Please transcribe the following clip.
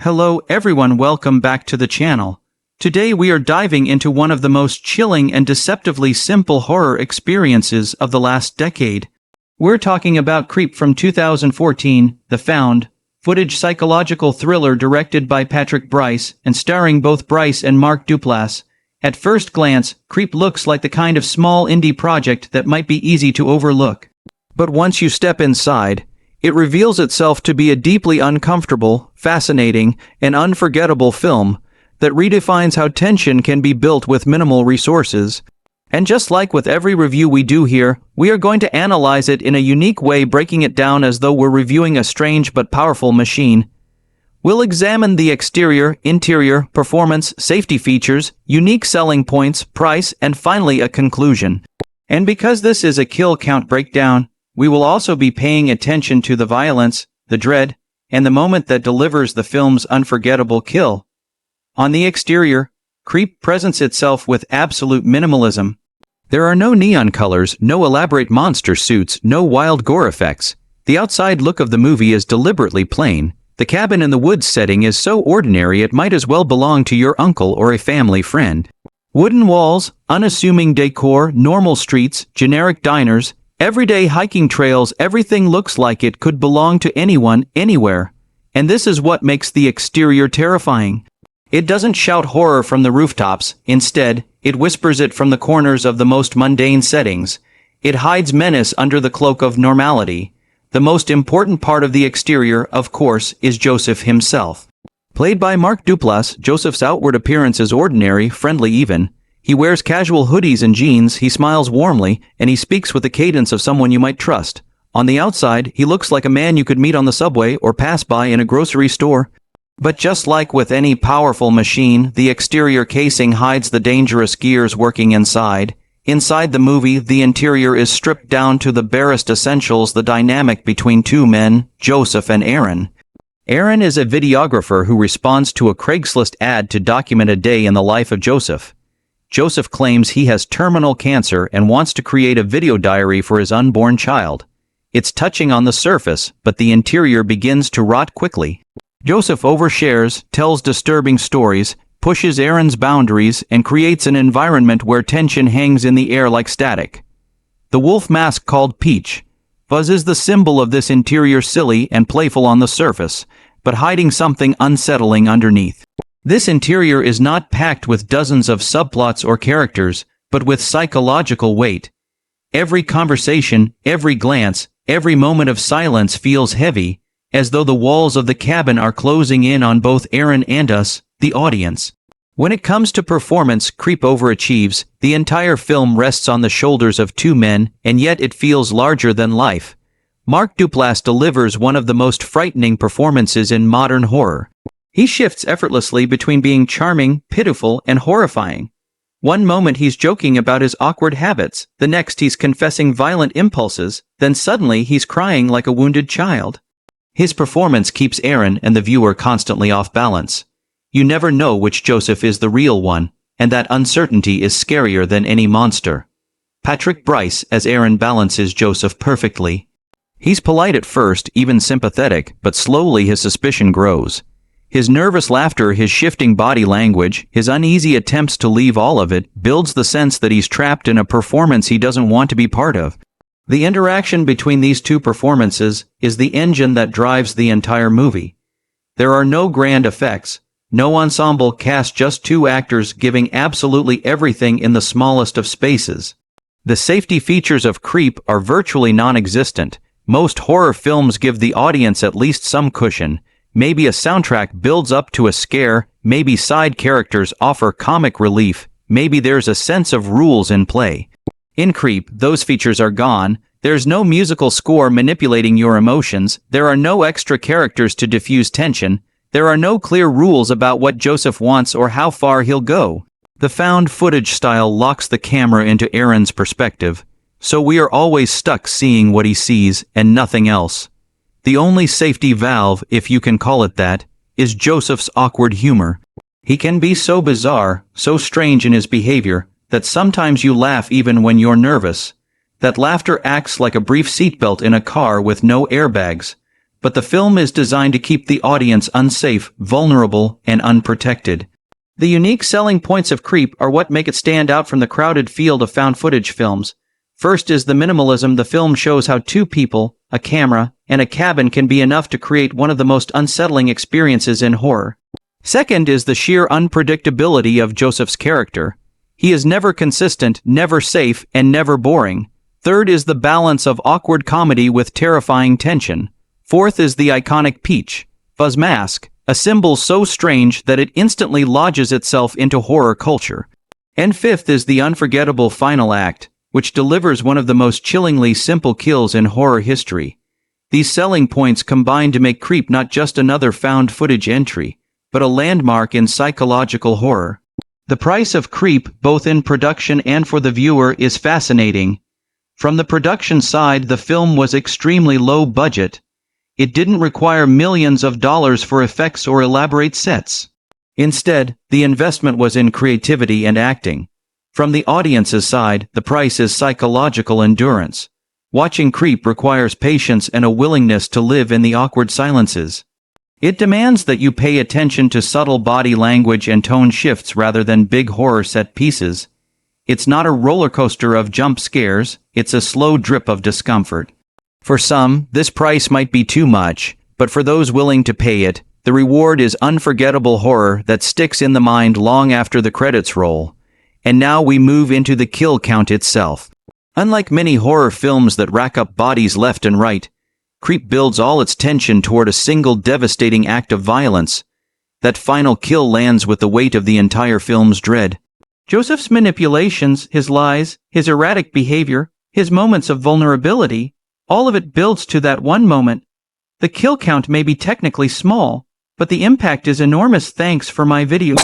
Hello everyone, welcome back to the channel. Today we are diving into one of the most chilling and deceptively simple horror experiences of the last decade. We're talking about Creep from 2014, the found footage psychological thriller directed by Patrick Bryce and starring both Bryce and Mark Duplass. At first glance, Creep looks like the kind of small indie project that might be easy to overlook. But once you step inside, it reveals itself to be a deeply uncomfortable, fascinating, and unforgettable film that redefines how tension can be built with minimal resources. And just like with every review we do here, we are going to analyze it in a unique way, breaking it down as though we're reviewing a strange but powerful machine. We'll examine the exterior, interior, performance, safety features, unique selling points, price, and finally a conclusion. And because this is a kill count breakdown, we will also be paying attention to the violence, the dread, and the moment that delivers the film's unforgettable kill. On the exterior, Creep presents itself with absolute minimalism. There are no neon colors, no elaborate monster suits, no wild gore effects. The outside look of the movie is deliberately plain. The cabin in the woods setting is so ordinary it might as well belong to your uncle or a family friend. Wooden walls, unassuming decor, normal streets, generic diners, everyday hiking trails, everything looks like it could belong to anyone, anywhere. And this is what makes the exterior terrifying. It doesn't shout horror from the rooftops. Instead, it whispers it from the corners of the most mundane settings. It hides menace under the cloak of normality. The most important part of the exterior, of course, is Josef himself. Played by Mark Duplass, Josef's outward appearance is ordinary, friendly even. He wears casual hoodies and jeans, he smiles warmly, and he speaks with the cadence of someone you might trust. On the outside, he looks like a man you could meet on the subway or pass by in a grocery store. But just like with any powerful machine, the exterior casing hides the dangerous gears working inside. Inside the movie, the interior is stripped down to the barest essentials, the dynamic between two men, Josef and Aaron. Aaron is a videographer who responds to a Craigslist ad to document a day in the life of Josef. Josef claims he has terminal cancer and wants to create a video diary for his unborn child. It's touching on the surface, but the interior begins to rot quickly. Josef overshares, tells disturbing stories, pushes Aaron's boundaries, and creates an environment where tension hangs in the air like static. The wolf mask called Peachfuzz is the symbol of this interior, silly and playful on the surface, but hiding something unsettling underneath. This interior is not packed with dozens of subplots or characters, but with psychological weight. Every conversation, every glance, every moment of silence feels heavy, as though the walls of the cabin are closing in on both Aaron and us, the audience. When it comes to performance, Creep overachieves. The entire film rests on the shoulders of two men, and yet it feels larger than life. Mark Duplass delivers one of the most frightening performances in modern horror. He shifts effortlessly between being charming, pitiful, and horrifying. One moment he's joking about his awkward habits, the next he's confessing violent impulses, then suddenly he's crying like a wounded child. His performance keeps Aaron and the viewer constantly off balance. You never know which Josef is the real one, and that uncertainty is scarier than any monster. Patrick Bryce as Aaron balances Josef perfectly. He's polite at first, even sympathetic, but slowly his suspicion grows. His nervous laughter, his shifting body language, his uneasy attempts to leave all of it, builds the sense that he's trapped in a performance he doesn't want to be part of. The interaction between these two performances is the engine that drives the entire movie. There are no grand effects, no ensemble cast, just two actors giving absolutely everything in the smallest of spaces. The safety features of Creep are virtually non-existent. Most horror films give the audience at least some cushion. Maybe a soundtrack builds up to a scare, maybe side characters offer comic relief, maybe there's a sense of rules in play. In Creep, those features are gone. There's no musical score manipulating your emotions, there are no extra characters to diffuse tension, there are no clear rules about what Josef wants or how far he'll go. The found footage style locks the camera into Aaron's perspective, so we are always stuck seeing what he sees and nothing else. The only safety valve, if you can call it that, is Josef's awkward humor. He can be so bizarre, so strange in his behavior, that sometimes you laugh even when you're nervous. That laughter acts like a brief seatbelt in a car with no airbags. but the film is designed to keep the audience unsafe, vulnerable, and unprotected. The unique selling points of Creep are what make it stand out from the crowded field of found footage films. First is the minimalism. The film shows how two people, a camera, and a cabin can be enough to create one of the most unsettling experiences in horror. Second is the sheer unpredictability of Josef's character. He is never consistent, never safe, and never boring. Third is the balance of awkward comedy with terrifying tension. Fourth is the iconic Peachfuzz mask, a symbol so strange that it instantly lodges itself into horror culture. And fifth is the unforgettable final act, which delivers one of the most chillingly simple kills in horror history. These selling points combine to make Creep not just another found footage entry, but a landmark in psychological horror. The price of Creep, both in production and for the viewer, is fascinating. From the production side, the film was extremely low budget. It didn't require millions of dollars for effects or elaborate sets. Instead, the investment was in creativity and acting. From the audience's side, the price is psychological endurance. Watching Creep requires patience and a willingness to live in the awkward silences. It demands that you pay attention to subtle body language and tone shifts rather than big horror set pieces. It's not a roller coaster of jump scares, it's a slow drip of discomfort. For some, this price might be too much, but for those willing to pay it, the reward is unforgettable horror that sticks in the mind long after the credits roll. And now we move into the kill count itself. Unlike many horror films that rack up bodies left and right, Creep builds all its tension toward a single devastating act of violence. That final kill lands with the weight of the entire film's dread. Josef's manipulations, his lies, his erratic behavior, his moments of vulnerability, all of it builds to that one moment. The kill count may be technically small, but the impact is enormous. Thanks for my video.